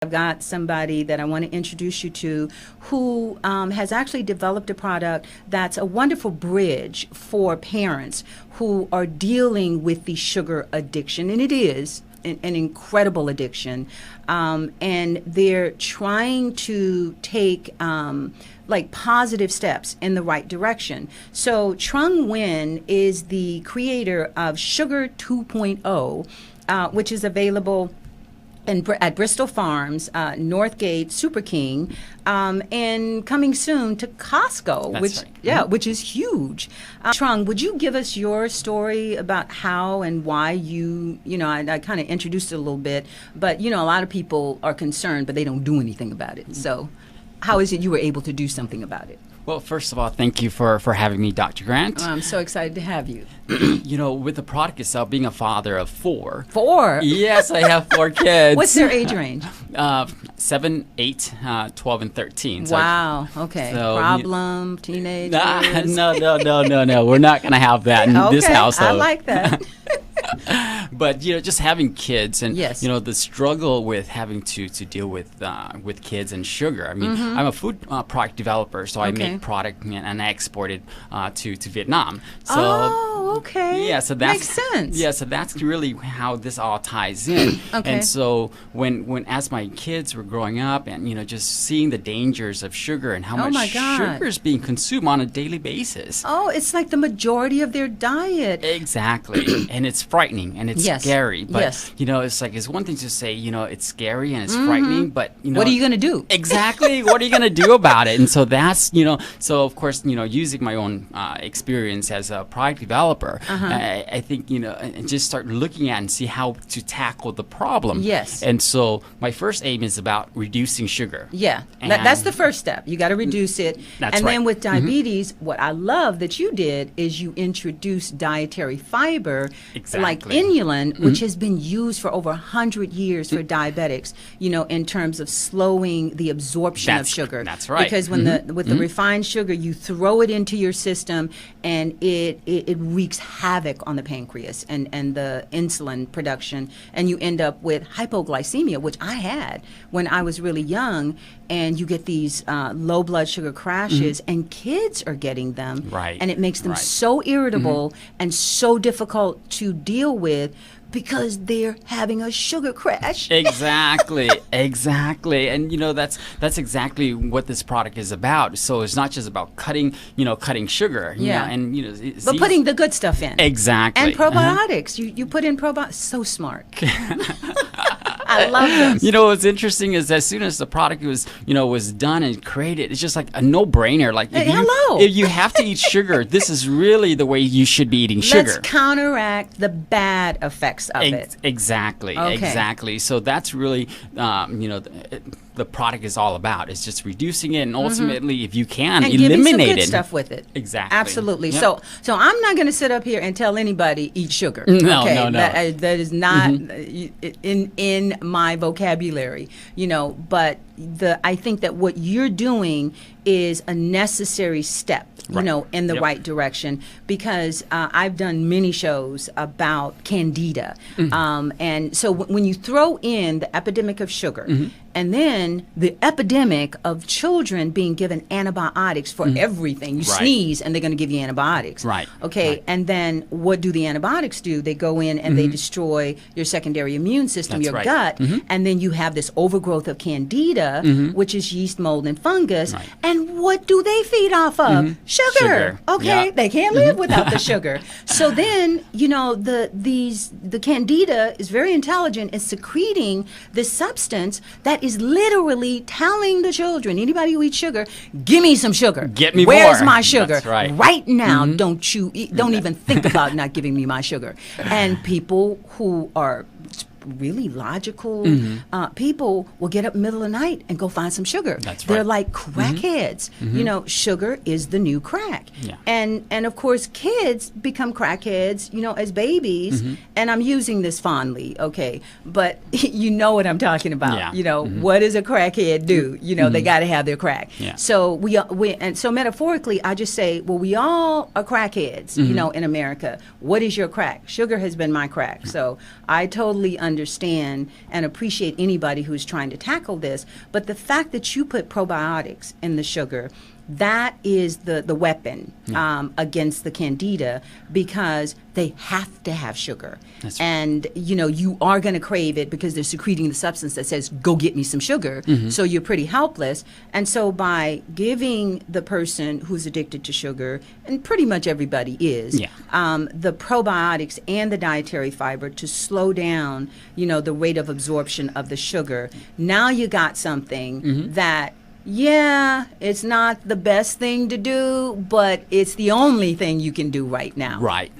I've got somebody that I want to introduce you to who has actually developed a product that's a wonderful bridge for parents who are dealing with the sugar addiction. And it is an incredible addiction. And they're trying to take like positive steps in the right direction. So Trung Nguyen is the creator of Sugar 2.0, which is available at Bristol Farms, Northgate, Super King, and coming soon to Costco, That's right. which is huge. Trung, would you give us your story about how and why I kind of introduced it a little bit, but a lot of people are concerned, but they don't do anything about it. So how is it you were able to do something about it? Well, first of all, thank you for having me, Dr. Grant. I'm so excited to have you. With the product itself, being a father of four. Four? Yes, I have 4 kids. What's their age range? 7, 8, 12, and 13. So, wow. Okay. so Problem, teenagers. No. We're not going to have that in this household. I like that. But just having kids and yes. The struggle with having to deal with kids and sugar. I mean, I'm a food product developer, so I make product and I export it to Vietnam. So okay. Yeah, so that makes sense. Yeah, so that's really how this all ties in. Okay. And so when as my kids were growing up and just seeing the dangers of sugar and how much sugar is being consumed on a daily basis. Oh, it's like the majority of their diet. Exactly. And it's frightening and it's scary. But it's one thing to say, it's scary and it's frightening, but what are you going to do? Exactly. What are you going to do about it? And so that's, so of course, using my own experience as a product developer, I think, and just start looking at and see how to tackle the problem. Yes. And so my first aim is about reducing sugar. Yeah. That's the first step. You got to reduce it. That's and right. then with diabetes, what I love that you did is you introduced dietary fiber, like inulin, which has been used for over 100 years for diabetics, in terms of slowing the absorption of sugar. That's right. Because when the refined sugar, you throw it into your system and it wreaks havoc on the pancreas and the insulin production, and you end up with hypoglycemia, which I had when I was really young, and you get these low blood sugar crashes, and kids are getting them, and it makes them so irritable and so difficult to deal with because they're having a sugar crash. Exactly. And that's exactly what this product is about. So it's not just about cutting sugar, but putting the good stuff in. Exactly. And probiotics. You put in probiotics. So smart. I love this. What's interesting is as soon as the product was done and created, it's just like a no-brainer. Like if you have to eat sugar, this is really the way you should be eating sugar. Let's counteract the bad effects of it. Exactly. Okay. Exactly. So that's really the product is all about. It's just reducing it and ultimately, if you can, and eliminate giving some good it. stuff with it. Exactly. Absolutely. Yep. So I'm not going to sit up here and tell anybody eat sugar. No. That is not in my vocabulary. But I think that what you're doing is a necessary step. In the right direction, because I've done many shows about candida. And so when you throw in the epidemic of sugar and then the epidemic of children being given antibiotics for everything, you sneeze and they're going to give you antibiotics. Okay. And then what do the antibiotics do? They go in and they destroy your secondary immune system, your gut. And then you have this overgrowth of candida, which is yeast, mold, and fungus. And what do they feed off of? Sugar. Okay, they can't live without the sugar. So then, the candida is very intelligent in secreting this substance that is literally telling the children, anybody who eats sugar, give me some sugar. Get me Where's more. my sugar? That's right now, don't even think about not giving me my sugar. And people who are really logical people will get up in the middle of the night and go find some sugar. They're like crackheads. Sugar is the new crack. And of course kids become crackheads, as babies, and I'm using this fondly, okay, but you know what I'm talking about. What does a crackhead do? They got to have their crack. So so metaphorically I just say, well, we all are crackheads, in America. What is your crack? Sugar has been my crack. So I totally understand understand and appreciate anybody who's trying to tackle this. But the fact that you put probiotics in the sugar, that is the weapon against the candida, because they have to have sugar. That's right. And, you are going to crave it because they're secreting the substance that says, go get me some sugar. So you're pretty helpless. And so by giving the person who's addicted to sugar, and pretty much everybody is, the probiotics and the dietary fiber to slow down, the rate of absorption of the sugar, now you got something that, it's not the best thing to do, but it's the only thing you can do right now. Right.